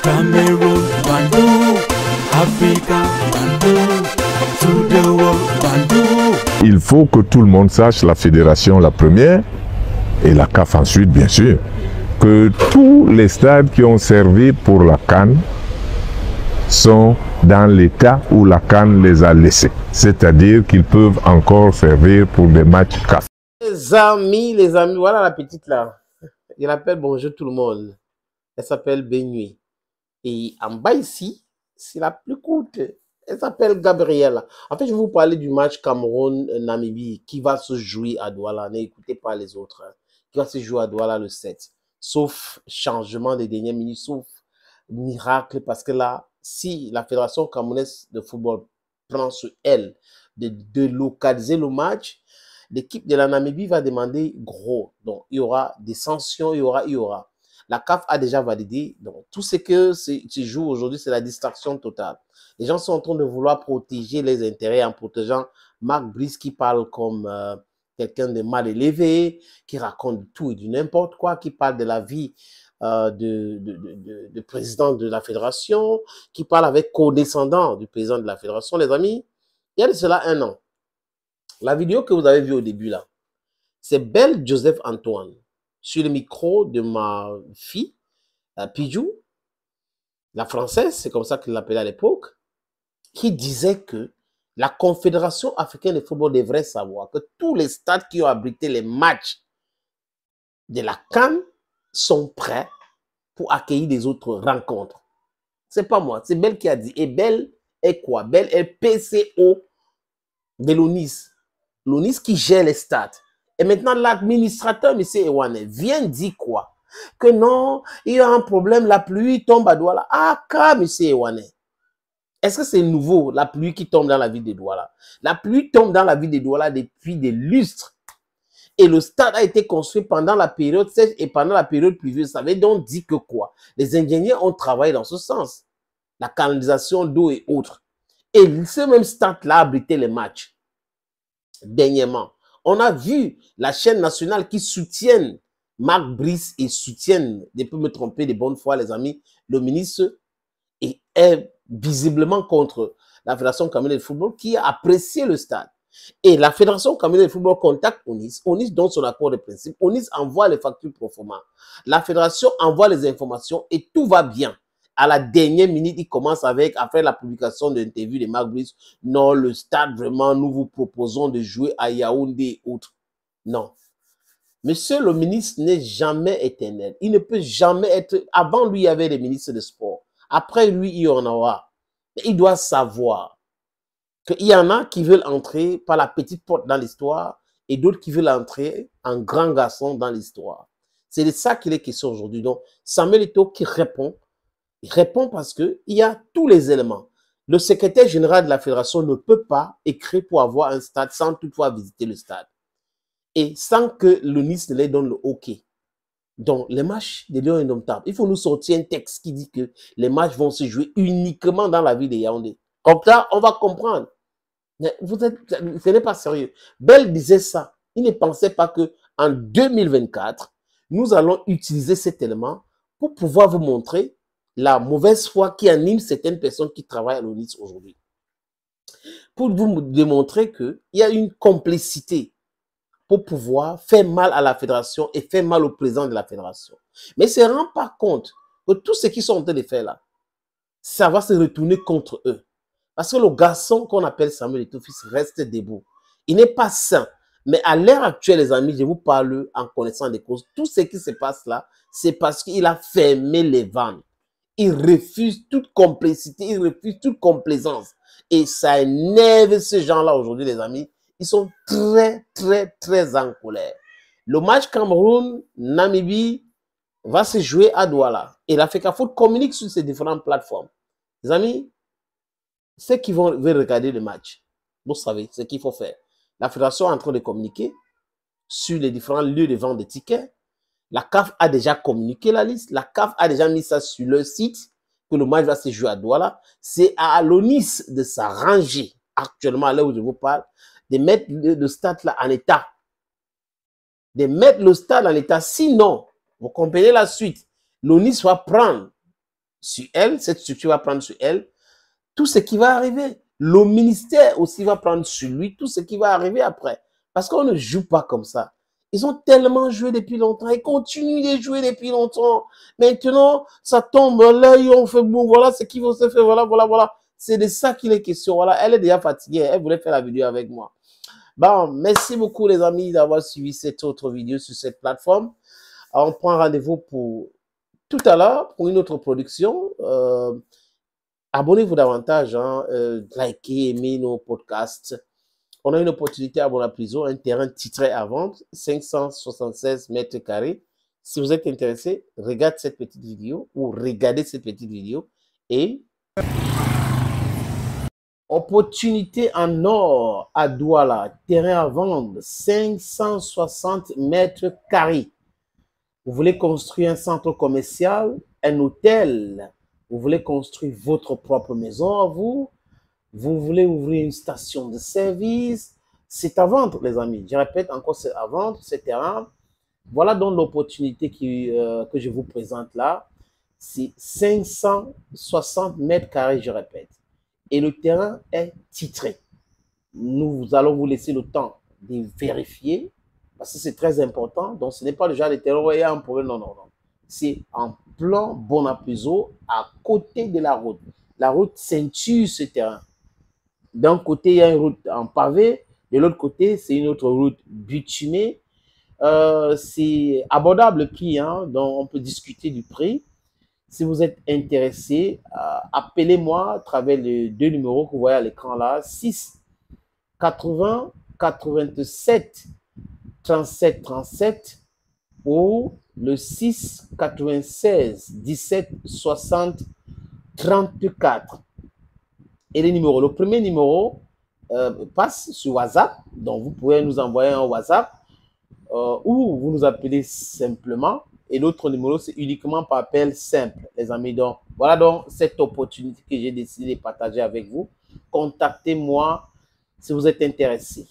Cameroon, Bandung, Africa, Bandung, to the world, Bandung. Il faut que tout le monde sache, la fédération la première, et la CAF ensuite bien sûr, que tous les stades qui ont servi pour la CAN sont dans l'état où la CAN les a laissés. C'est-à-dire qu'ils peuvent encore servir pour des matchs CAF. Les amis, voilà la petite là. Il appelle bonjour tout le monde. Elle s'appelle Benuit. Et en bas ici, c'est la plus courte. Elle s'appelle Gabriella. En fait, je vais vous parler du match Cameroun-Namibie qui va se jouer à Douala. N'écoutez pas les autres. Hein. Qui va se jouer à Douala le 7. Sauf changement des dernières minutes, sauf miracle. Parce que là, si la Fédération camerounaise de football prend sur elle de localiser le match, l'équipe de la Namibie va demander gros. Donc, il y aura des sanctions, il y aura. La CAF a déjà validé. Donc, tout ce que se joue aujourd'hui, c'est la distraction totale. Les gens sont en train de vouloir protéger les intérêts en protégeant Marc Brice qui parle comme quelqu'un de mal élevé, qui raconte tout et du n'importe quoi, qui parle de la vie de président de la fédération, qui parle avec co-descendant du président de la fédération. Les amis, il y a de cela 1 an. La vidéo que vous avez vue au début là, c'est Belle Joseph Antoine sur le micro de ma fille, Pidjou, la française, c'est comme ça qu'il l'appelait à l'époque, qui disait que la Confédération africaine de football devrait savoir que tous les stades qui ont abrité les matchs de la CAN sont prêts pour accueillir des autres rencontres. C'est pas moi, c'est Belle qui a dit. Et Belle est quoi? Belle est PCO de l'ONIS. L'ONIS qui gère les stades. Et maintenant, l'administrateur, M. Ewane, vient dire quoi? Que non, il y a un problème, la pluie tombe à Douala. Ah, car, M. Ewane. Est-ce que c'est nouveau, la pluie qui tombe dans la ville de Douala? La pluie tombe dans la ville de Douala depuis des lustres. Et le stade a été construit pendant la période sèche et pendant la période pluvieuse. Ça veut donc dire que quoi? Les ingénieurs ont travaillé dans ce sens. La canalisation d'eau et autres. Et ce même stade-là a abrité les matchs. Dernièrement, on a vu la chaîne nationale qui soutienne Marc Brice et soutienne, je peux me tromper de bonne foi les amis, le ministre est visiblement contre la Fédération camerounaise de football qui a apprécié le stade. Et la Fédération camerounaise de football contacte ONIS. ONIS donne son accord de principe. ONIS envoie les factures pro forma. La Fédération envoie les informations et tout va bien. À la dernière minute, il commence après la publication de l'interview de Marc Brice. Non, le stade, vraiment, nous vous proposons de jouer à Yaoundé et autres. Non. Monsieur le ministre n'est jamais éternel. Il ne peut jamais être... Avant lui, il y avait des ministres de sport. Après lui, il y en aura. Mais il doit savoir qu'il y en a qui veulent entrer par la petite porte dans l'histoire et d'autres qui veulent entrer en grand garçon dans l'histoire. C'est de ça qu'il est question aujourd'hui. Donc, Samuel Eto'o qui répond. Il répond parce qu'il y a tous les éléments. Le secrétaire général de la fédération ne peut pas écrire pour avoir un stade sans toutefois visiter le stade. Et sans que le NIS ne leur donne le OK. Donc, les matchs des Lions Indomptables, il faut nous sortir un texte qui dit que les matchs vont se jouer uniquement dans la ville de Yaoundé. Comme ça, on va comprendre. Mais ce n'est pas sérieux. Bell disait ça. Il ne pensait pas qu'en 2024, nous allons utiliser cet élément pour pouvoir vous montrer la mauvaise foi qui anime certaines personnes qui travaillent à l'ONIS aujourd'hui. Pour vous démontrer qu'il y a une complicité pour pouvoir faire mal à la fédération et faire mal au président de la fédération. Mais ils ne se rendent pas compte que tout ce qu'ils sont en train de faire là, ça va se retourner contre eux. Parce que le garçon qu'on appelle Samuel Eto'o reste debout. Il n'est pas sain. Mais à l'heure actuelle, les amis, je vous parle en connaissant des causes. Tout ce qui se passe là, c'est parce qu'il a fermé les vannes. Il refuse toute complicité, il refuse toute complaisance. Et ça énerve ces gens-là aujourd'hui, les amis. Ils sont très, très, très en colère. Le match Cameroun-Namibie va se jouer à Douala. Et l'Africa Foot communique sur ces différentes plateformes. Les amis, ceux qui veulent regarder le match, vous savez ce qu'il faut faire. La fédération est en train de communiquer sur les différents lieux de vente de tickets. La CAF a déjà communiqué la liste. La CAF a déjà mis ça sur leur site que le match va se jouer à Douala. C'est à l'ONIS de s'arranger actuellement, là où je vous parle, de mettre le stade là en état. De mettre le stade en état. Sinon, vous comprenez la suite. L'ONIS va prendre sur elle, cette structure va prendre sur elle tout ce qui va arriver. Le ministère aussi va prendre sur lui tout ce qui va arriver après. Parce qu'on ne joue pas comme ça. Ils ont tellement joué depuis longtemps. Ils continuent de jouer depuis longtemps. Maintenant, ça tombe là, on fait bon, voilà ce qu'il faut se faire, voilà. C'est de ça qu'il est question. Voilà, elle est déjà fatiguée. Elle voulait faire la vidéo avec moi. Bon, merci beaucoup les amis d'avoir suivi cette autre vidéo sur cette plateforme. Alors, on prend rendez-vous pour tout à l'heure pour une autre production. Abonnez-vous davantage, hein, likez, aimez nos podcasts. On a une opportunité à Bonapriso, un terrain titré à vendre, 576 mètres carrés. Si vous êtes intéressé, regardez cette petite vidéo ou regardez cette petite vidéo et opportunité en or à Douala, terrain à vendre, 560 mètres carrés. Vous voulez construire un centre commercial, un hôtel, vous voulez construire votre propre maison à vous, vous voulez ouvrir une station de service, c'est à vendre les amis. Je répète encore, c'est à vendre, ce terrain. Voilà donc l'opportunité que je vous présente là. C'est 560 mètres carrés, je répète. Et le terrain est titré. Nous allons vous laisser le temps de vérifier parce que c'est très important. Donc, ce n'est pas le genre de terrain où il y a un problème. Non. C'est en plan Bonapriso à côté de la route. La route ceinture ce terrain. D'un côté, il y a une route en pavé. De l'autre côté, c'est une autre route bitumée. C'est abordable le prix, hein, donc on peut discuter du prix. Si vous êtes intéressé, appelez-moi à travers les deux numéros que vous voyez à l'écran là, 6 80 87 37 37 ou le 6 96 17 60 34. Et les numéros, le premier numéro passe sur WhatsApp, donc vous pouvez nous envoyer un WhatsApp ou vous nous appelez simplement. Et l'autre numéro, c'est uniquement par appel simple, les amis. Donc, voilà donc cette opportunité que j'ai décidé de partager avec vous. Contactez-moi si vous êtes intéressé.